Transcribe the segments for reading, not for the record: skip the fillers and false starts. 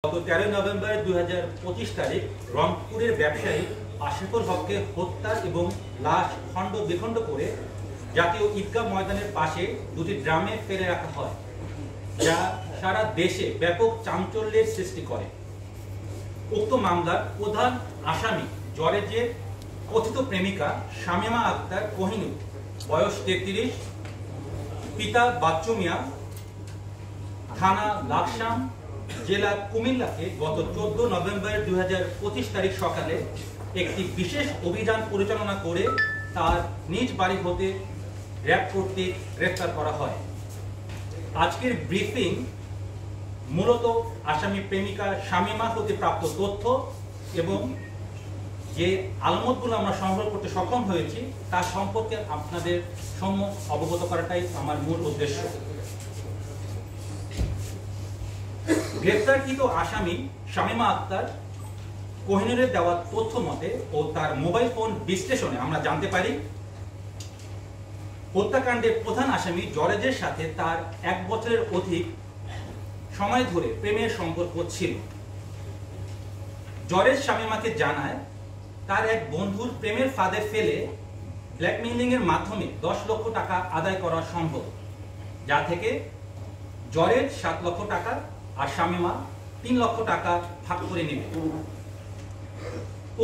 গত 13 নভেম্বর 2025 তারিখ রংপুরের ব্যবসায়ী আশিকুল হককে হত্যা এবং লাশ খণ্ড বিখণ্ড করে জাতীয় ঈদগাহ ময়দানের পাশে দুটি ড্রামে ফেলে রাখা হয়, যা সারা দেশে ব্যাপক চাঞ্চল্যের সৃষ্টি করে। উক্ত মামলার প্রধান আসামি জরেজের কথিত প্রেমিকা শামীমা আক্তার কোহিনুর, বয়স 33, পিতা বাচ্চু মিয়া, থানা লাকসাম, জেলা কুমিল্লাকে গত 14 নভেম্বর 2025 তারিখ সকালে একটি বিশেষ অভিযান পরিচালনা করে তার নিজ বাড়ি হতে র্যাব কর্তৃক গ্রেফতার করা হয়। আজকের ব্রিফিং মূলত আসামি প্রেমিকা শামীমা হতে প্রাপ্ত তথ্য এবং যে আলামতগুলো আমরা সংগ্রহ করতে সক্ষম হয়েছি তার সম্পর্কে আপনাদের সম্মুখ অবগত করাটাই আমার মূল উদ্দেশ্য। গ্রেফতারকৃত আসামি শামীমা আক্তার কোহিনুরের দেওয়া তথ্য মতে ও তার মোবাইল ফোন বিশ্লেষণে আমরা জানতে পারি হত্যাকাণ্ডের প্রধান আসামি জরেজের সাথে তার 1 বছরের অধিক সময় ধরে প্রেমের সম্পর্ক ছিল। জরেজ শামীমাকে জানায় তার এক বন্ধুর প্রেমের ফাঁদে ফেলে ব্ল্যাকমেইলিং এর মাধ্যমে 10 লক্ষ টাকা আদায় করা সম্ভব, যা থেকে জরেজ 7 লক্ষ টাকা আর শামীমা 3 লক্ষ টাকা ভাগ করে নেবে।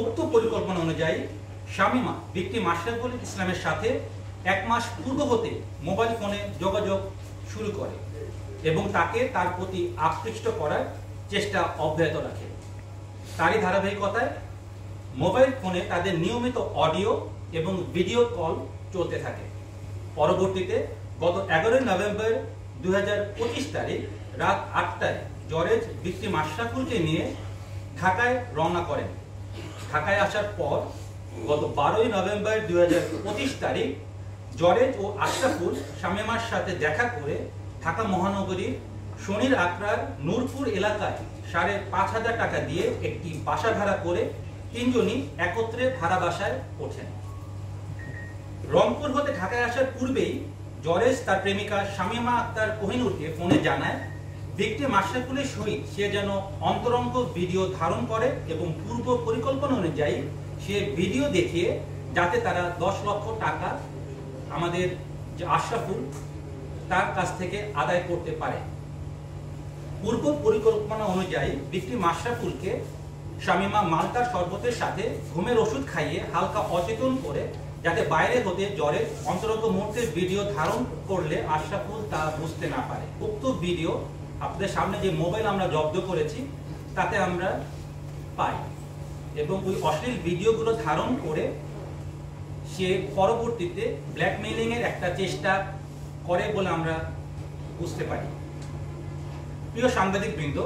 উক্ত পরিকল্পনা অনুযায়ী শামীমা ভিকটিম আশরাফুল ইসলামের সাথে 1 মাস পূর্ব হতে মোবাইল ফোনে যোগাযোগ শুরু করে এবং তাকে তার প্রতি আকৃষ্ট করার চেষ্টা অব্যাহত রাখে। তারই ধারাবাহিকতায় মোবাইল ফোনে তাদের নিয়মিত অডিও এবং ভিডিও কল চলতে থাকে। পরবর্তীতে গত 11 নভেম্বর 2025 তারিখ রাত 8টায় জরেজ ভিকটিম আশরাফুলকে নিয়ে ঢাকায় রওনা করেন। ঢাকায় আসার পর গত 12 নভেম্বর 2025 তারিখ জরেজ ও আশরাফুল শামীমার সাথে দেখা করে ঢাকা মহানগরীর শনির আকরার নূরপুর এলাকায় 5,500 টাকা দিয়ে একটি বাসা ভাড়া করে তিনজনই একত্রে ভাড়া বাসায় ওঠেন। রংপুর হতে ঢাকায় আসার পূর্বেই জরেজ তার প্রেমিকা শামীমা আক্তার কোহিনুরকে ফোনে জানায় ভিকটিম আশরাফুলের সহিত সে যেন অন্তরঙ্গ ভিডিও ধারণ করে এবং পূর্ব পরিকল্পনা অনুযায়ী সে ভিডিও দেখিয়ে যাতে তারা 10 লক্ষ টাকা আমাদের যে আশরাফুল তার কাছ থেকে আদায় করতে পারে। পূর্ব পরিকল্পনা অনুযায়ী ভিকটিম আশরাফুলকে শামীমা মালটার শরবতের সাথে ঘুমের ওষুধ খাইয়ে হালকা অচেতন করে যাতে বাইরে হতে জরেজ অন্তরঙ্গ মুহূর্তের ভিডিও ধারণ করলে আশরাফুল তা বুঝতে না পারে। উক্ত ভিডিও আপনাদের সামনে যে মোবাইল আমরা জব্দ করেছি তাতে আমরা পাই এবং ওই অশ্লীল ভিডিওগুলো ধারণ করে সে পরবর্তীতে ব্ল্যাকমেইলিং এর একটা চেষ্টা করে বলে আমরা বুঝতে পারি। প্রিয় সাংবাদিকবৃন্দ,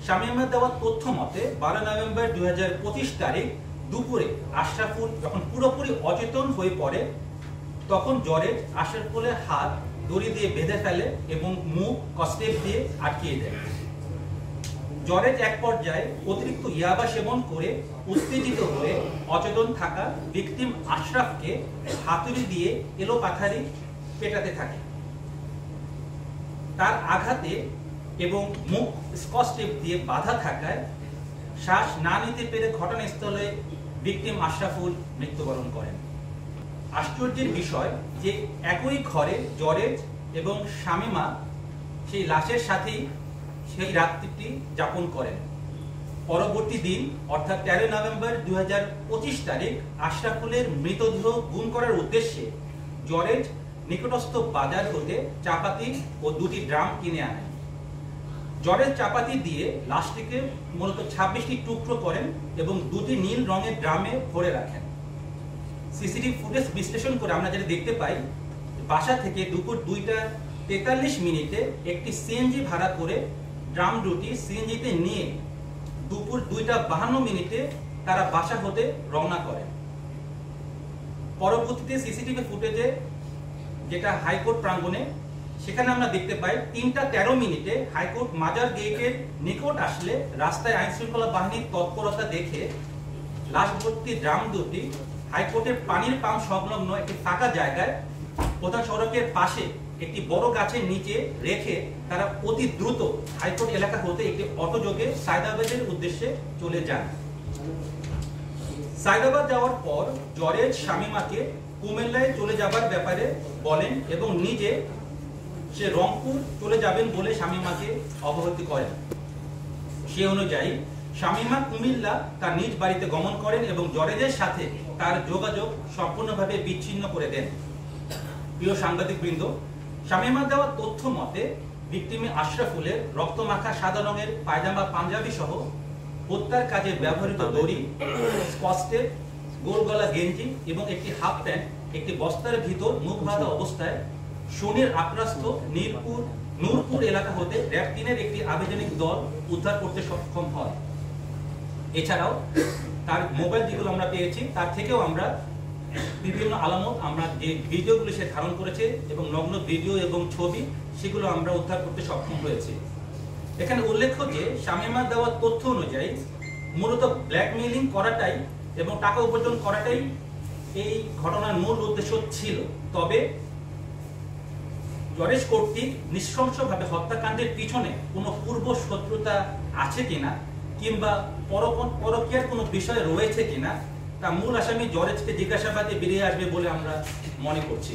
শামীমার দেওয়া তথ্য মতে 12 নভেম্বর 2025 তারিখ দুপুরে আশরাফুল যখন পুরোপুরি অচেতন হয়ে পড়ে তখন জরেজ আশরাফুলের হাত দড়ি দিয়ে বেঁধে ফেলে এবং মুখ কস্টেপ দিয়ে আটকিয়ে দেয়। জরেজ এক পর্যায়ে অতিরিক্ত ইয়াবা সেবন করে উত্তেজিত হয়ে অচেতন থাকা ভিকটিম আশরাফকে হাতুড়ি দিয়ে এলোপাথারি পেটাতে থাকে। তার আঘাতে এবং মুখ স্কচ টেপ দিয়ে বাঁধা থাকায় শ্বাস না নিতে পেরে ঘটনাস্থলে ভিকটিম আশরাফুল মৃত্যুবরণ করেন। আশ্চর্যের বিষয় যে একই ঘরে জরেজ এবং শামীমা সেই লাশের সাথেই সেই রাত্রিটি যাপন করেন। পরবর্তী দিন অর্থাৎ 13 নভেম্বর 2025 তারিখ আশরাফুলের মৃতদেহ গুম করার উদ্দেশ্যে জরেজ নিকটস্থ বাজার হতে চাপাতি ও 2টি ড্রাম কিনে আনেন। জরেজ চাপাতি দিয়ে লাশটিকে মূলত 26টি টুকরো করেন এবং 2টি নীল রঙের ড্রামে ভরে রাখেন। সিসিটিভি ফুটেজ বিশ্লেষণ করে আমরা যেটা দেখতে পাই, বাসা থেকে দুপুর 2টা 43 একটি সিএনজি ভাড়া করে ড্রাম দুটি সিএনজিতে নিয়ে দুপুর 2টা 52 তারা বাসা হতে রওনা করেন। পরবর্তীতে সিসিটিভি ফুটেজে যেটা হাইকোর্ট প্রাঙ্গণে সেখানে আমরা দেখতে পাই 3টা 13 হাইকোর্ট মাজার গেটের নিকট আসলে রাস্তায় আইন শৃঙ্খলা বাহিনীর তৎপরতা দেখে লাশ ভর্তি ড্রাম দুটি হাইকোর্টের পানির পাম্প সংলগ্ন একটি ফাঁকা জায়গায় প্রধান সড়কের পাশে একটি বড় গাছের নিচে রেখে তারা অতি দ্রুত হাইকোর্ট এলাকা হতে একটি অটোযোগে সায়দাবাদের উদ্দেশ্যে চলে যান। সায়দাবাদ যাওয়ার পর জরেজ শামীমাকে কুমিল্লায় চলে যাবার ব্যাপারে বলেন এবং নিজে সে রংপুর চলে যাবেন বলে শামীমাকে অবহিত করেন। সে অনুযায়ী শামীমা কুমিল্লা তার নিজ বাড়িতে গমন করেন এবং জরেজের সাথে তার যোগাযোগ সম্পূর্ণভাবে বিচ্ছিন্ন করে দেন। প্রিয় সাংবাদিকবৃন্দ, শামীমার দেওয়া তথ্য মতে ভিকটিম আশরাফুলের রক্তমাখা সাদা রঙের পায়জামা পাঞ্জাবি সহ হত্যার কাজে ব্যবহৃত দড়ি, স্কচটেপ, গোল গলা গেঞ্জি এবং একটি হাফ প্যান্ট একটি বস্তার ভিতর মুখ বাঁধা অবস্থায় শনির আক্রান্ত নূরপুর এলাকা হতে র‍্যাব ৩-এর একটি আবেদনিক দল উদ্ধার করতে সক্ষম হয়। এছাড়াও তার মোবাইল যেগুলো আমরা পেয়েছি তার থেকেও আমরা বিভিন্ন আলামত, আমরা যে ভিডিওগুলো সে ধারণ করেছে এবং নগ্ন ভিডিও এবং ছবি, সেগুলো আমরা উদ্ধার করতে সক্ষম হয়েছে। এখানে উল্লেখ্য যে শামীমার দেওয়া তথ্য অনুযায়ী মূলত ব্ল্যাকমেইলিং করাটাই এবং টাকা উপার্জন করাটাই এই ঘটনার মূল উদ্দেশ্য ছিল। তবে জরেজ কর্তৃক নৃশংসভাবে হত্যাকাণ্ডের পিছনে কোনো পূর্ব শত্রুতা আছে কিনা কিংবা পরকীয়ার কোনো বিষয় রয়েছে কিনা তা মূল আসামি জরেজকে জিজ্ঞাসাবাদে বেরিয়ে আসবে বলে আমরা মনে করছি।